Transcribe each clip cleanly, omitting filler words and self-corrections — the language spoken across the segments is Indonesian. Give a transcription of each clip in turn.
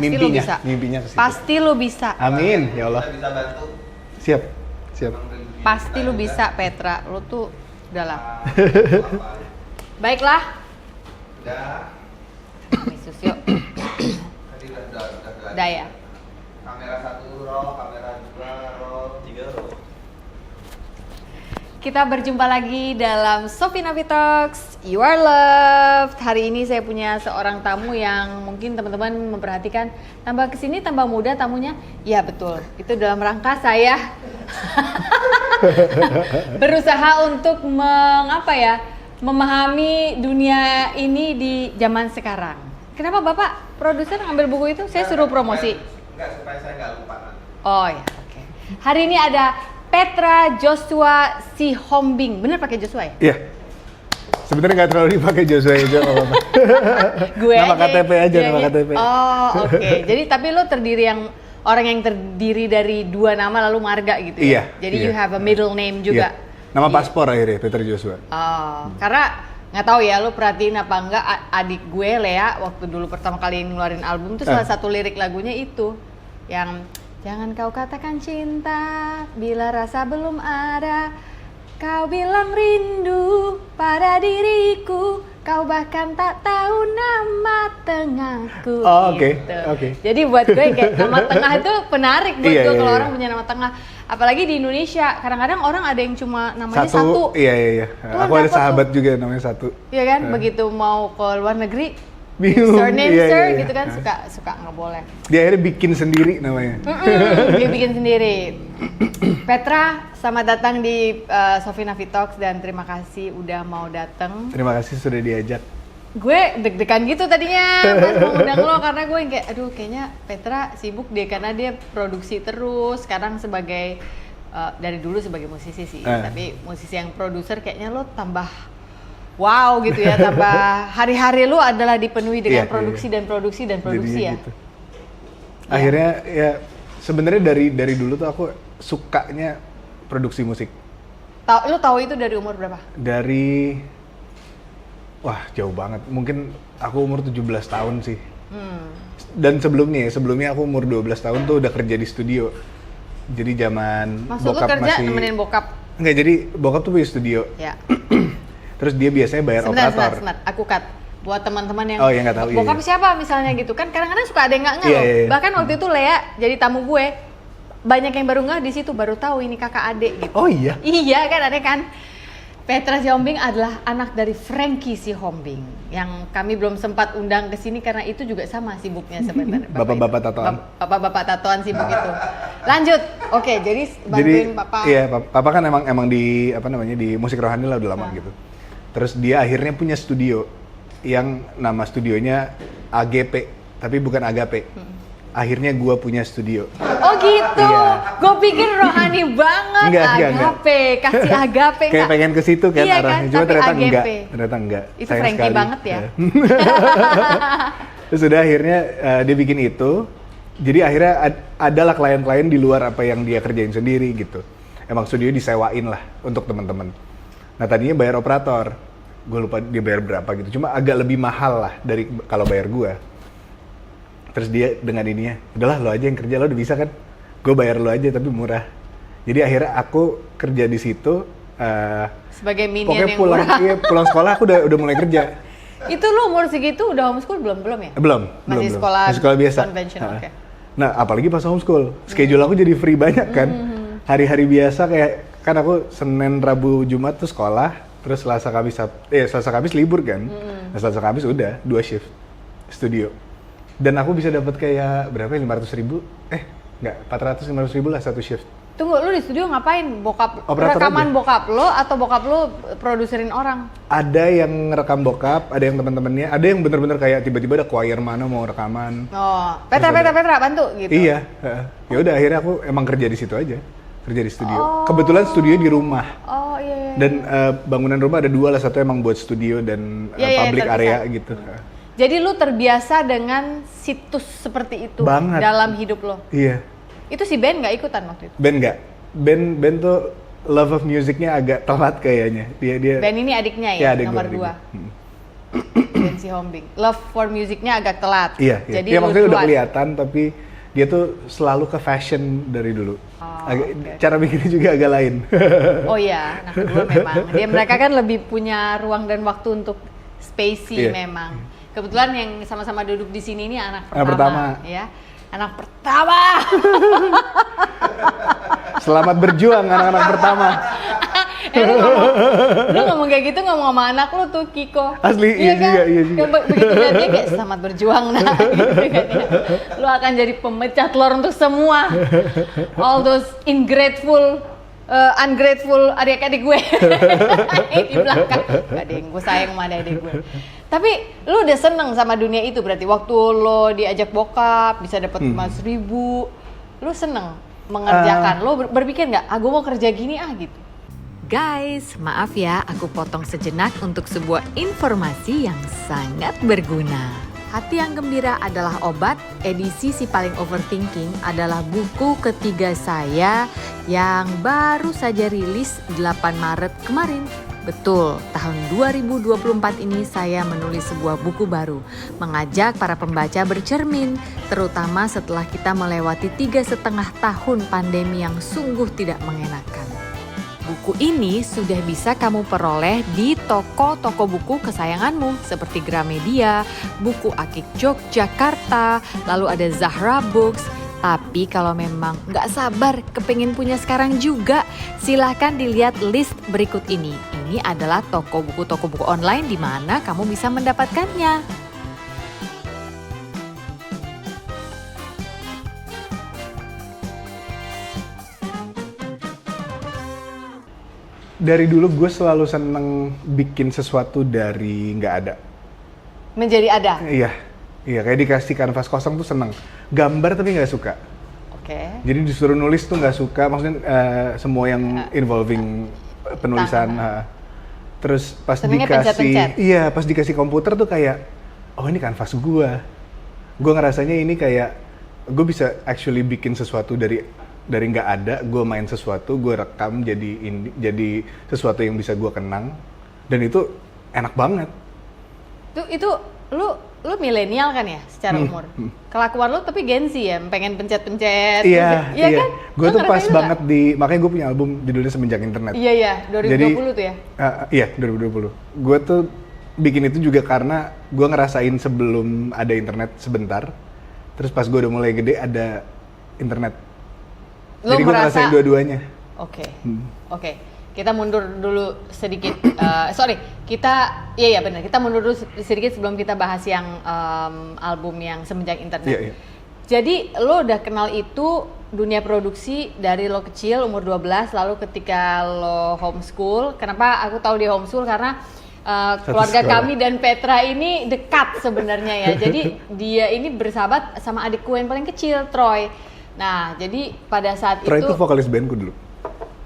Pasti lu mimpinya, bisa. mimpinya ke situ. Pasti lu bisa. Amin, ya Allah. Kita bisa bantu. Siap, siap. Pasti lu bisa, Petra. Lu tuh udahlah. Baiklah. Udah. Yesus yuk. Tadi udah. Udah ya. Kamera 1 roll, kamera 2 roll, 3 roll. Kita berjumpa lagi dalam Sophie Navi Talks, You Are Loved. Hari ini saya punya seorang tamu yang mungkin teman-teman memperhatikan, tambah kesini tambah muda tamunya. Ya betul, itu dalam rangka saya berusaha untuk memahami dunia ini di zaman sekarang. Kenapa Bapak produser ngambil buku itu? Saya suruh promosi. Enggak, supaya saya nggak lupa nanti. Oh ya, oke. Hari ini ada Petra Joshua Sihombing. Bener pakai Joshua ya? Iya. Sebenarnya nggak terlalu dipakai Joshua itu apa-apa. Gue nama aja, KTP aja, gue nama aja. KTP. Oh, oke. Jadi tapi lo orang yang terdiri dari 2 nama lalu marga gitu ya? Iya. Jadi iya. you have a middle name juga? Iya. Nama paspor akhirnya, Petra Joshua. Oh, karena nggak tahu ya lo perhatiin apa enggak, adik gue Lea waktu dulu pertama kali ngeluarin album tuh salah satu lirik lagunya itu yang jangan kau katakan cinta bila rasa belum ada, kau bilang rindu pada diriku, kau bahkan tak tahu nama tengahku. Oh, oke, gitu. oke. Jadi buat gue kayak nama tengah itu penarik buat Iya, gue iya, kalau iya. orang punya nama tengah. Apalagi di Indonesia, kadang-kadang orang ada yang cuma namanya satu. Iya. Tuh, Aku ada dapet sahabat tuh. juga namanya satu. Iya kan, begitu mau ke luar negeri, Bingung. surname Iya, sir iya. gitu kan, suka nggak boleh. Dia akhirnya bikin sendiri namanya. Dia bikin sendiri. Petra, selamat datang di Sophie Navi Talks dan terima kasih udah mau datang. Terima kasih sudah diajak. Gue deg-degan gitu tadinya pas mau undang lo karena gue yang kayak aduh kayaknya Petra sibuk deh karena dia produksi terus. Sekarang sebagai dari dulu sebagai musisi sih, tapi musisi yang produser kayaknya lo tambah wow gitu ya, tambah hari-hari lu adalah dipenuhi dengan produksi dan produksi dan produksi. Jadinya ya. Gitu. Akhirnya ya sebenarnya dari dulu tuh aku sukanya produksi musik. Lu tahu itu dari umur berapa? Dari wah jauh banget. Mungkin aku umur 17 tahun sih. Dan sebelumnya aku umur 12 tahun tuh udah kerja di studio. Jadi zaman Maksud bokap lu kerja masih nemenin bokap? Enggak, jadi bokap tuh punya studio. Ya. Terus dia biasanya bayar operator. Sebentar, aku cut. Buat teman-teman yang nggak tahu, bokap iya. siapa misalnya gitu kan, kadang-kadang suka ada yang nggak ngeh Iya, loh. iya. Bahkan waktu itu Lea jadi tamu gue, banyak yang baru ngeh di situ, baru tahu ini kakak adik gitu. Oh iya. Iya kan, aneh kan? Petra Sihombing adalah anak dari Frankie Sihombing yang kami belum sempat undang ke sini karena itu juga sama sibuknya sebenarnya. Bapak-bapak tatoan. Bapak-bapak tatoan sibuk itu. Lanjut. Oke, jadi bantuin papa. Iya, papa kan emang di di musik rohani lah udah lama gitu. Terus dia akhirnya punya studio yang nama studionya AGP, tapi bukan Agape. Akhirnya gua punya studio. Oh gitu, Iya. gue pikir rohani banget. Enggak. Agape, kasih agape. Kayak pengen ke situ kan Iya arahnya, kan, cuma tapi ternyata AGP. enggak. Itu Sayang Frankie sekali. banget ya. Terus udah akhirnya dia bikin itu. Jadi akhirnya adalah klien-klien di luar apa yang dia kerjain sendiri gitu. Emang studio disewain lah untuk teman-teman. Nah tadinya bayar operator. Gue lupa dia bayar berapa gitu. Cuma agak lebih mahal lah dari kalau bayar gue. Terus dia dengan ininya, udahlah lo aja yang kerja, lo udah bisa kan? Gue bayar lo aja tapi murah. Jadi akhirnya aku kerja di situ. Sebagai minion Pokoknya yang pulang, murah. iya, pulang sekolah aku udah mulai kerja. Itu lu umur segitu udah homeschool belum ya? Belum. Masih sekolah biasa. konvensional, oke. Nah, apalagi pas homeschool, schedule aku jadi free banyak kan. Hari-hari biasa kayak kan aku Senin, Rabu, Jumat tuh sekolah, terus Selasa, Kamis libur kan. Nah, Selasa, Kamis udah 2 shift studio. Dan aku bisa dapat kayak berapa ya, 400-500 ribu lah satu shift. Tunggu, lu di studio ngapain? Operator Rekaman aja. bokap lo atau bokap lo produserin orang? Ada yang rekam bokap, ada yang teman-temannya, ada yang bener-bener kayak tiba-tiba ada choir mana mau rekaman. Oh, Petra bantu gitu. Iya, ya udah akhirnya aku emang kerja di situ aja, kerja di studio. Kebetulan studio di rumah. Oh iya. Dan bangunan rumah ada 2 lah, satu emang buat studio dan public terpisah. area gitu. Jadi lu terbiasa dengan situs seperti itu Banget. dalam hidup lo. Iya. Itu si Ben nggak ikutan waktu itu? Ben nggak. Ben tuh love of musicnya agak telat kayaknya. Dia. Ben ini adiknya Ya, ya, adik nomor gua. 2. Bensi Hombing. Love for musicnya agak telat. Iya, Jadi ya maksudnya udah duluan. kelihatan, tapi dia tuh selalu ke fashion dari dulu. Oke. Cara bikinnya juga agak lain. Oh iya, anak kedua memang. Mereka kan lebih punya ruang dan waktu untuk spacey Iya. memang. Kebetulan yang sama-sama duduk di sini ini anak Anak pertama, pertama. ya. Anak pertama. Selamat berjuang anak-anak pertama. Lu ngomong kayak gitu ngomong sama anak lu tuh, Kiko. Asli, iya juga, iya juga. Yang begitu lihat dia kayak selamat berjuang nah gitu kan ya. Lu akan jadi pemecah telur untuk semua. All those ungrateful adik-adik gue. Di belakang. Gak deh, gue sayang sama adik gue. Tapi lu udah seneng sama dunia itu berarti waktu lo diajak bokap bisa dapat 5.000, lu seneng mengerjakan. Lo berpikir nggak, gue mau kerja gini gitu. Guys, maaf ya aku potong sejenak untuk sebuah informasi yang sangat berguna. Hati yang Gembira adalah obat, edisi Si Paling Overthinking adalah buku ketiga saya yang baru saja rilis 8 Maret kemarin. Betul, tahun 2024 ini saya menulis sebuah buku baru, mengajak para pembaca bercermin, terutama setelah kita melewati 3,5 tahun pandemi yang sungguh tidak mengenakan. Buku ini sudah bisa kamu peroleh di toko-toko buku kesayanganmu seperti Gramedia, Buku Akik Yogyakarta, lalu ada Zahra Books. Tapi kalau memang nggak sabar kepengen punya sekarang juga, silahkan dilihat list berikut ini. Ini adalah toko buku online di mana kamu bisa mendapatkannya. Dari dulu gue selalu seneng bikin sesuatu dari nggak ada. Menjadi ada. Iya, kayak dikasih kanvas kosong tuh seneng. Gambar tapi nggak suka. Oke. Jadi disuruh nulis tuh nggak suka, maksudnya semua yang involving penulisan. Terus pas Senengnya dikasih, pencet-pencet. pas dikasih komputer tuh kayak, oh ini kanvas gua. Gue ngerasanya ini kayak, gue bisa actually bikin sesuatu dari nggak ada, gue main sesuatu, gue rekam jadi sesuatu yang bisa gue kenang, dan itu enak banget. Itu lu milenial kan ya secara umur. Kelakuan lu tapi Gen Z ya, pengen pencet-pencet. Iya. Kan? Gue Lu tuh pas ngerasain banget makanya gue punya album judulnya Semenjak Internet. Iya, 2020 tuh ya. Iya, 2020. Gue tuh bikin itu juga karena gue ngerasain sebelum ada internet sebentar, terus pas gue udah mulai gede ada internet. Lo Jadi gue merasa ngerasain dua-duanya. Oke. Kita mundur dulu sedikit. Kita benar. Kita mundur dulu sedikit sebelum kita bahas yang album yang Semenjak Internet. Iya. Jadi lo udah kenal itu dunia produksi dari lo kecil umur 12, lalu ketika lo homeschool. Kenapa aku tahu dia homeschool karena keluarga kami dan Petra ini dekat sebenarnya ya. Jadi dia ini bersahabat sama adikku yang paling kecil, Troy. Nah, jadi pada saat Troy itu itu vokalis bandku dulu.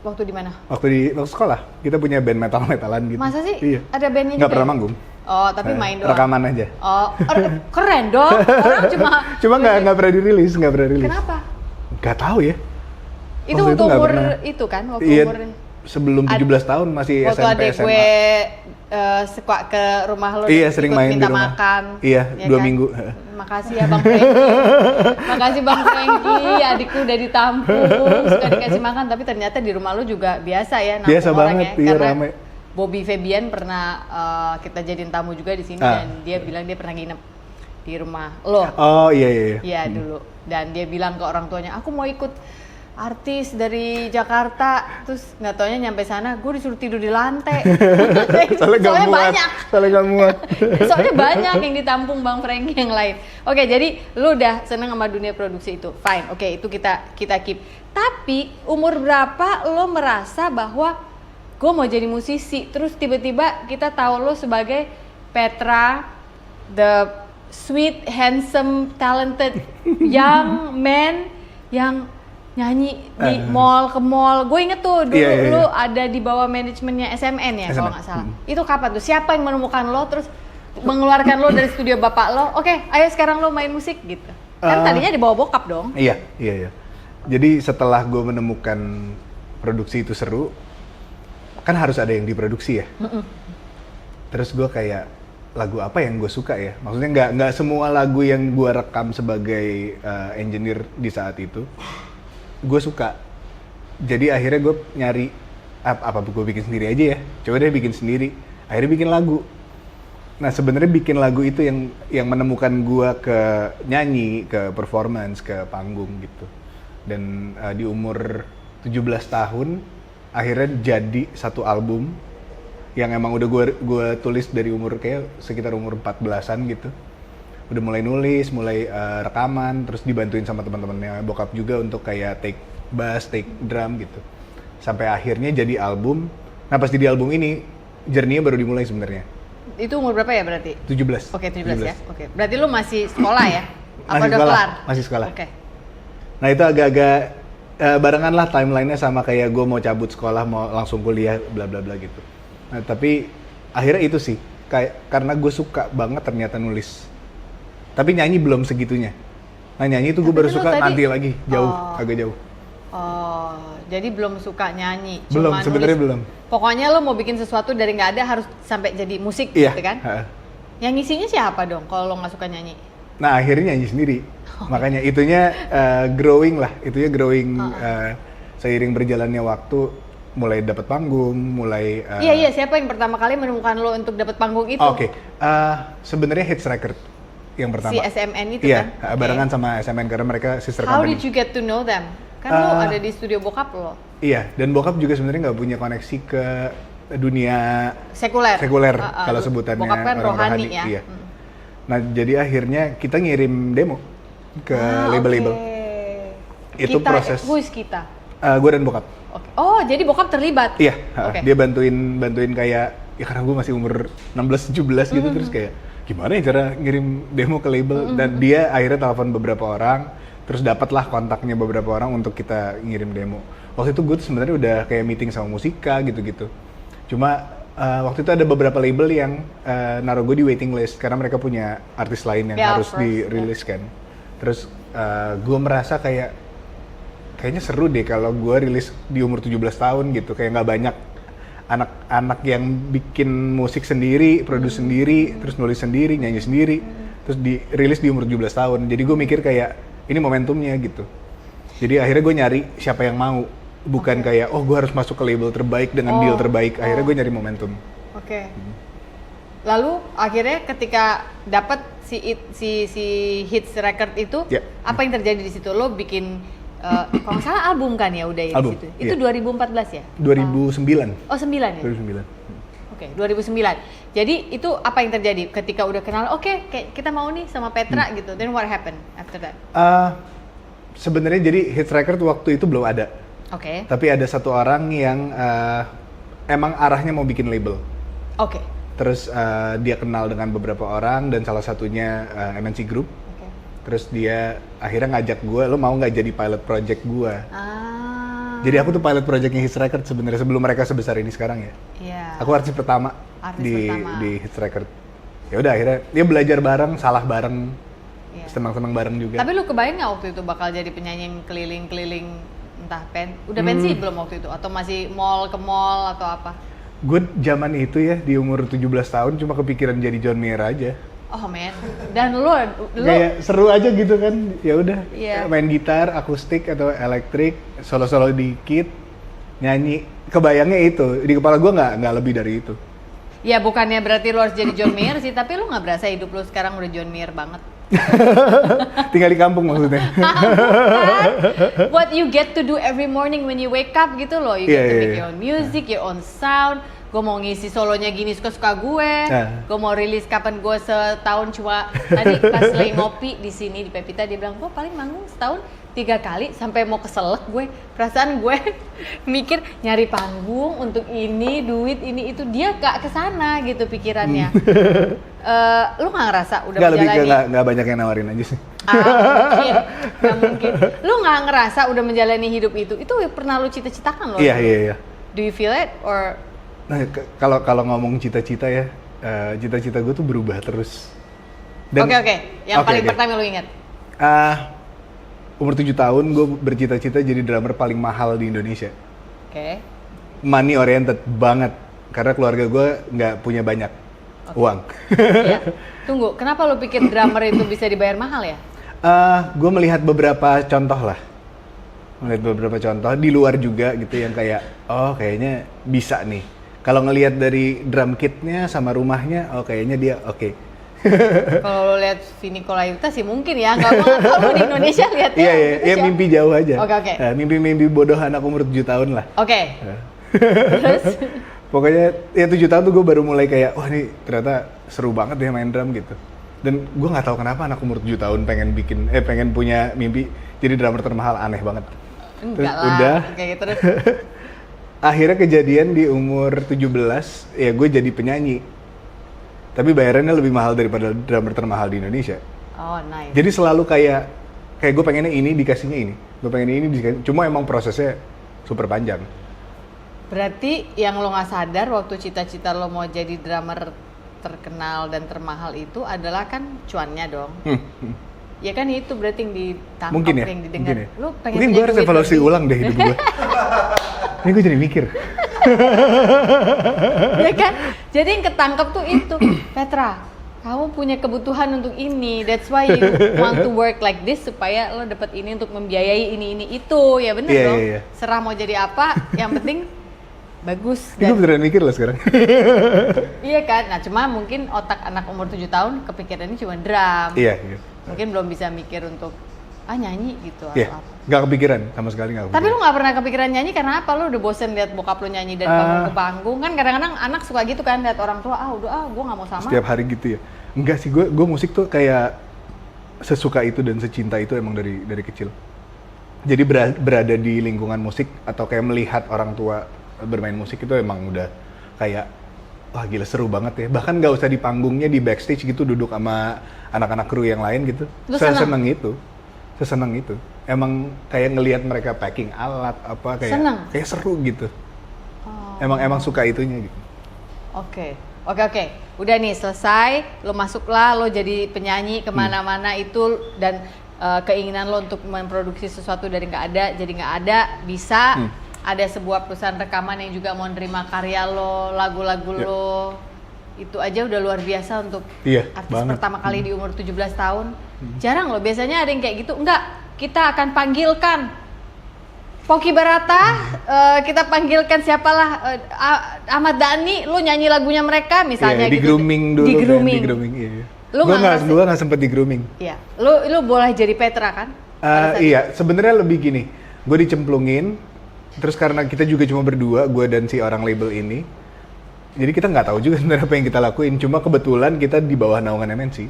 waktu di mana? Waktu sekolah, kita punya band metal-metalan gitu. Masa sih? Iya. Ada bandnya Nggak juga pernah ya? manggung. Oh, tapi main doang. Rekaman aja. Oh, keren dong. Orang Cuma nggak pernah dirilis. Kenapa? Nggak tahu ya. Itu Waktu waktu nggak umur pernah. itu kan, waktu Iya, umur sebelum 17 tahun masih waktu SMP, adek SMA. gue suka ke rumah lo Iya, dan sering ikut main di minta rumah. makan. Iya, ya 2 kan? minggu. Makasih ya Bang Franky. Makasih Bang Franky, adikku udah ditampung, suka dikasih makan, tapi ternyata di rumah lo juga biasa ya nampung Biasa orang banget, ya. iya, Karena rame. Bobby Febian pernah kita jadiin tamu juga di sini dan dia bilang dia pernah nginep di rumah lo. Oh iya. Iya dulu. Dan dia bilang ke orang tuanya, aku mau ikut artis dari Jakarta, terus nggak taunya nyampe sana, gue disuruh tidur di lantai. Soalnya banyak. Soalnya nggak muat. Soalnya banyak yang ditampung Bang Franky yang lain. Oke, jadi lu udah seneng sama dunia produksi itu, fine. Oke, itu kita keep. Tapi umur berapa lo merasa bahwa gue mau jadi musisi? Terus tiba-tiba kita tahu lo sebagai Petra, the sweet, handsome, talented young man yang nyanyi di mall ke mall. Gue inget tuh dulu lu ada di bawah manajemennya SMN ya kalau nggak salah. Itu kapan tuh? Siapa yang menemukan lo terus mengeluarkan lo dari studio bapak lo? Oke, ayo sekarang lo main musik gitu. Kan tadinya di bawah bokap dong. Iya. Jadi setelah gue menemukan produksi itu seru, kan harus ada yang diproduksi ya. Terus gue kayak, lagu apa yang gue suka ya? Maksudnya nggak semua lagu yang gue rekam sebagai engineer di saat itu gue suka. Jadi akhirnya gue nyari apa gue bikin sendiri aja ya. Coba deh bikin sendiri. Akhirnya bikin lagu. Nah sebenarnya bikin lagu itu yang menemukan gue ke nyanyi, ke performance, ke panggung gitu. Dan di umur 17 tahun akhirnya jadi satu album yang emang udah gue tulis dari umur kayak sekitar umur 14-an gitu. Udah mulai nulis, mulai rekaman, terus dibantuin sama teman-temannya bokap juga untuk kayak take bass, take drum gitu. Sampai akhirnya jadi album. Nah pas jadi album ini, journey-nya baru dimulai sebenarnya. Itu umur berapa ya berarti? 17. Oke, 17 ya. Oke. Berarti lu masih sekolah ya? Apa Masih udah sekolah, kelar? masih sekolah. Oke. Nah itu agak-agak barengan lah timeline-nya sama kayak gue mau cabut sekolah, mau langsung kuliah, bla bla bla gitu. Nah tapi akhirnya itu sih, karena gue suka banget ternyata nulis. Tapi nyanyi belum segitunya. Nah nyanyi itu gue baru suka nanti lagi, jauh, agak jauh. Oh, jadi belum suka nyanyi? Belum, sebenarnya belum. Pokoknya lo mau bikin sesuatu dari nggak ada harus sampai jadi musik Iya, gitu kan? Yang ngisinya siapa dong kalau lo nggak suka nyanyi? Nah akhirnya nyanyi sendiri. Makanya itunya growing lah, itunya seiring berjalannya waktu mulai dapat panggung, mulai Iya, siapa yang pertama kali menemukan lo untuk dapat panggung itu? Oke. Sebenarnya Hits Record yang pertama. Si SMN itu iya, kan? barengan sama SMN karena mereka sister How company. did you get to know them? Kan lo ada di studio bokap lo. Iya, dan bokap juga sebenarnya nggak punya koneksi ke dunia Sekuler. Kalau sebutannya bokap kan orang rohani ya. Iya. Nah, jadi akhirnya kita ngirim demo ke label-label. Itu kita, proses. Who is kita? Gue dan bokap. Okay. Oh, jadi bokap terlibat? Iya, Okay. dia bantuin kayak, ya karena gue masih umur 16-17 gitu, terus kayak gimana ya cara ngirim demo ke label, dan dia akhirnya telepon beberapa orang, terus dapatlah kontaknya beberapa orang untuk kita ngirim demo. Waktu itu gue tuh sebenarnya udah kayak meeting sama Musika gitu-gitu. Cuma waktu itu ada beberapa label yang naruh gue di waiting list, karena mereka punya artis lain yang harus dirilis kan. Terus gue merasa kayaknya seru deh kalau gue rilis di umur 17 tahun gitu, kayak nggak banyak anak-anak yang bikin musik sendiri, produce sendiri, terus nulis sendiri, nyanyi sendiri, terus dirilis di umur 17 tahun. Jadi gue mikir kayak ini momentumnya gitu. Jadi akhirnya gue nyari siapa yang mau, bukan kayak gue harus masuk ke label terbaik dengan deal terbaik. Akhirnya gue nyari momentum. Oke. Lalu akhirnya ketika dapat si hits record itu, apa yang terjadi di situ? Lo bikin kalau nggak salah album kan ya udah ya di situ. Itu 2014 ya? 2009. Oh 9 ya? 2009. Oke, 2009. Jadi itu apa yang terjadi ketika udah kenal? Oke, kita mau nih sama Petra gitu. Then what happened after that? Sebenarnya jadi hits record waktu itu belum ada. Oke. Tapi ada satu orang yang emang arahnya mau bikin label. Oke. Terus dia kenal dengan beberapa orang dan salah satunya MNC Group. Terus dia akhirnya ngajak gue, lo mau nggak jadi pilot project gue? Jadi aku tuh pilot projectnya Hits Record sebenarnya sebelum mereka sebesar ini sekarang ya. Iya. Aku artis pertama di Hits Record. Ya udah akhirnya dia belajar bareng, salah bareng, senang-senang bareng juga. Tapi lu kebayang nggak waktu itu bakal jadi penyanyi yang keliling-keliling entah udah pensi belum waktu itu? Atau masih mall ke mall atau apa? Gue zaman itu ya di umur 17 tahun cuma kepikiran jadi John Mayer aja. Oh men, dan lu kayak seru aja gitu kan, ya udah main gitar, akustik atau elektrik, solo-solo dikit, nyanyi, kebayangnya itu di kepala gue nggak lebih dari itu. Ya bukannya berarti lu harus jadi John Mayer sih, tapi lu nggak berasa hidup lu sekarang udah John Mayer banget. Tinggal di kampung maksudnya. What you get to do every morning when you wake up gitu loh, you get to make your own music, your own sound. Gue mau ngisi solonya gini suka-suka gue, gue mau rilis kapan gue setahun cuma tadi pas lagi ngopi di sini di Pepita dia bilang gue paling manggung setahun 3 kali sampai mau keselak gue, perasaan gue mikir nyari panggung untuk ini duit ini itu dia gak kesana gitu pikirannya. Lu nggak ngerasa udah menjalani? Nggak banyak yang nawarin aja sih. Mungkin. Lu nggak ngerasa udah menjalani hidup itu pernah lu cita-citakan loh? Iya. Do you feel it or? Nah, kalau ngomong cita-cita ya, cita-cita gue tuh berubah terus. Oke. Yang paling pertama lu ingat? Umur 7 tahun gue bercita-cita jadi drummer paling mahal di Indonesia. Oke. Money oriented banget, karena keluarga gue nggak punya banyak. Uang. Iya. Tunggu, kenapa lu pikir drummer itu bisa dibayar mahal ya? Gue melihat beberapa contoh lah. Melihat beberapa contoh di luar juga gitu yang kayak, oh kayaknya bisa nih. Kalau ngelihat dari drum kitnya sama rumahnya, oh kayaknya dia oke. Kalau lo lihat Vini Kolayuta sih mungkin ya, nggak mau kalau di Indonesia lihatnya. Iya, mimpi jauh aja. Oke. Mimpi bodoh anak umur 7 tahun lah. Oke. Terus? Pokoknya ya 7 tahun tuh gue baru mulai kayak, wah ini ternyata seru banget ya main drum gitu. Dan gue nggak tahu kenapa anak umur 7 tahun pengen punya mimpi jadi drummer termahal, aneh banget. Enggak lah. Udah. Oke, terus. Akhirnya kejadian di umur 17, ya gue jadi penyanyi. Tapi bayarannya lebih mahal daripada drummer termahal di Indonesia. Oh, nice. Jadi selalu kayak gue pengennya ini, dikasihnya ini. Gue pengennya ini, dikasih. Cuma emang prosesnya super panjang. Berarti yang lo nggak sadar waktu cita-cita lo mau jadi drummer terkenal dan termahal itu adalah kan cuannya dong. Ya kan itu berarti yang ditangkap, Mungkin ya, yang didengar. mungkin ya. Lo pengen Mungkin gue punya harus duit evaluasi lebih. ulang deh hidup gue. Ini gue jadi mikir. Ya kan? Jadi yang ketangkep tuh itu, Petra, kamu punya kebutuhan untuk ini, that's why you want to work like this supaya lo dapet ini untuk membiayai ini itu, ya bener Iya, dong. iya. Serah mau jadi apa, yang penting bagus. Ini gue beneran mikir loh sekarang. Iya kan? Nah cuma mungkin otak anak umur 7 tahun kepikirannya cuma drum. Iya. Mungkin belum bisa mikir untuk nyanyi gitu Iya, atau apa. nggak kepikiran sama sekali nggak kepikiran. Tapi lu nggak pernah kepikiran nyanyi karena apa? Lu udah bosen lihat bokap lu nyanyi dari panggung ke panggung. Kan kadang-kadang anak suka gitu kan, lihat orang tua, gue nggak mau sama. Setiap hari gitu ya. Enggak sih, gue musik tuh kayak sesuka itu dan secinta itu emang dari kecil. Jadi berada di lingkungan musik atau kayak melihat orang tua bermain musik itu emang udah kayak wah gila seru banget ya. Bahkan nggak usah di panggungnya, di backstage gitu duduk sama anak-anak kru yang lain gitu. Seseneng itu. Emang kayak ngelihat mereka packing alat apa kayak seru gitu. Oh. Emang suka itunya gitu. Oke. Udah nih selesai, lo masuklah, lo jadi penyanyi kemana-mana itu dan keinginan lo untuk memproduksi sesuatu dari nggak ada jadi nggak ada bisa. Ada sebuah perusahaan rekaman yang juga mau nerima karya lo, lagu-lagu lo. Itu aja udah luar biasa untuk artis banget. pertama kali di umur 17 tahun. Jarang loh, biasanya ada yang kayak gitu. Enggak, kita akan panggilkan Poki Barata, kita panggilkan siapalah Ahmad Dhani, lu nyanyi lagunya mereka misalnya di gitu. grooming dulu. Di grooming. Iya. Lu Gue nggak sempet di grooming. Iya. Lu boleh jadi Petra kan? Iya, sebenarnya lebih gini. Gue dicemplungin, terus karena kita juga cuma berdua, gue dan si orang label ini. Jadi kita nggak tahu juga sebenarnya apa yang kita lakuin. Cuma kebetulan kita di bawah naungan MNC.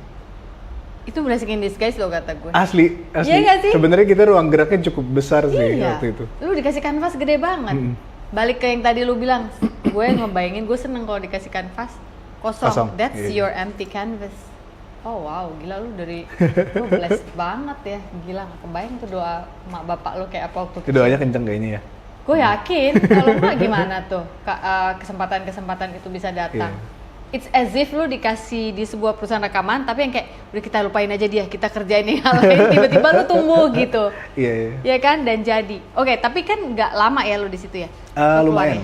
Itu blessing in disguise lo kata gue. Asli. Iya nggak sih? Sebenarnya kita ruang geraknya cukup besar sih waktu itu. Lu dikasih kanvas gede banget. Balik ke yang tadi lu bilang, gue ngebayangin gue seneng kalau dikasih kanvas kosong. That's your empty canvas. Oh wow, gila lu lu blessed banget ya. Gila, gak kebayang tuh doa mak bapak lu kayak apa waktu Itu doanya kenceng kayaknya ya. Gue yakin, kalau enggak gimana tuh kesempatan-kesempatan itu bisa datang. It's as if lu dikasih di sebuah perusahaan rekaman, tapi yang kayak udah kita lupain aja dia, kita kerjain yang hal lain, tiba-tiba lu tumbuh gitu. Iya. Ya kan, dan jadi. Oke, tapi kan nggak lama ya lu di situ ya? Lumayan,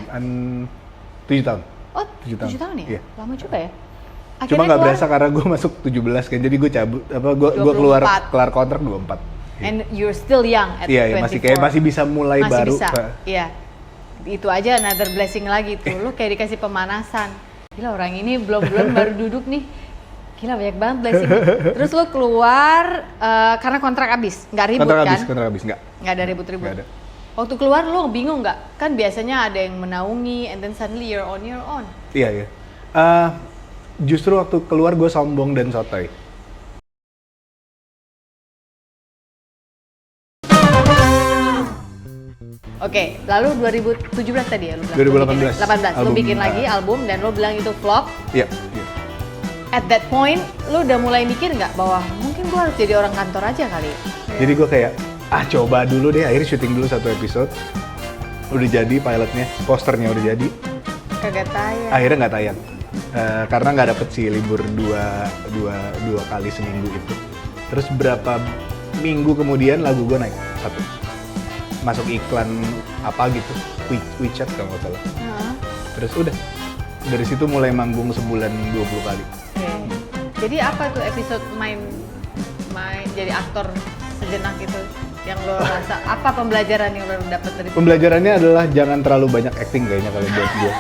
7 tahun. Oh, 7 tahun ya? Iya. Lama juga ya? Cuma nggak berasa karena gue masuk 17 kan, jadi gue cabut, gue kelar kontrak 24. And you're still young at 24. Iya, masih bisa mulai masih baru. Bisa. Iya. Itu aja another blessing lagi tuh. Lu kayak dikasih pemanasan. Gila orang ini belum baru duduk nih. Gila banyak banget blessing. Terus lu keluar karena kontrak habis, nggak ribut Kontrak habis, nggak ada ribut-ribut. Nggak ada. Waktu keluar lu bingung nggak? Kan biasanya ada yang menaungi, and then suddenly you're on your own. Iya. Justru waktu keluar gue sombong dan sotoy. Oke, lalu 2017 tadi ya lu bilang? 2018. Lu bikin lagi album dan lu bilang itu flop. Iya. At that point, lu udah mulai mikir nggak bahwa mungkin gua harus jadi orang kantor aja kali? Jadi gue kayak, coba dulu deh, akhirnya syuting dulu 1 episode. Udah jadi pilotnya, posternya udah jadi. Kagak tayang. Akhirnya nggak tayang. Karena nggak dapet sih libur dua kali seminggu itu. Terus berapa minggu kemudian lagu gue naik 1. Masuk iklan apa gitu, WeChat kalau nggak salah. Terus udah Dari situ mulai manggung sebulan 20 kali. Oke. Jadi apa tuh episode main jadi aktor sejenak itu yang lo rasa apa pembelajaran yang lo dapat dari situ? Pembelajarannya adalah jangan terlalu banyak acting kayaknya kalau buat gue.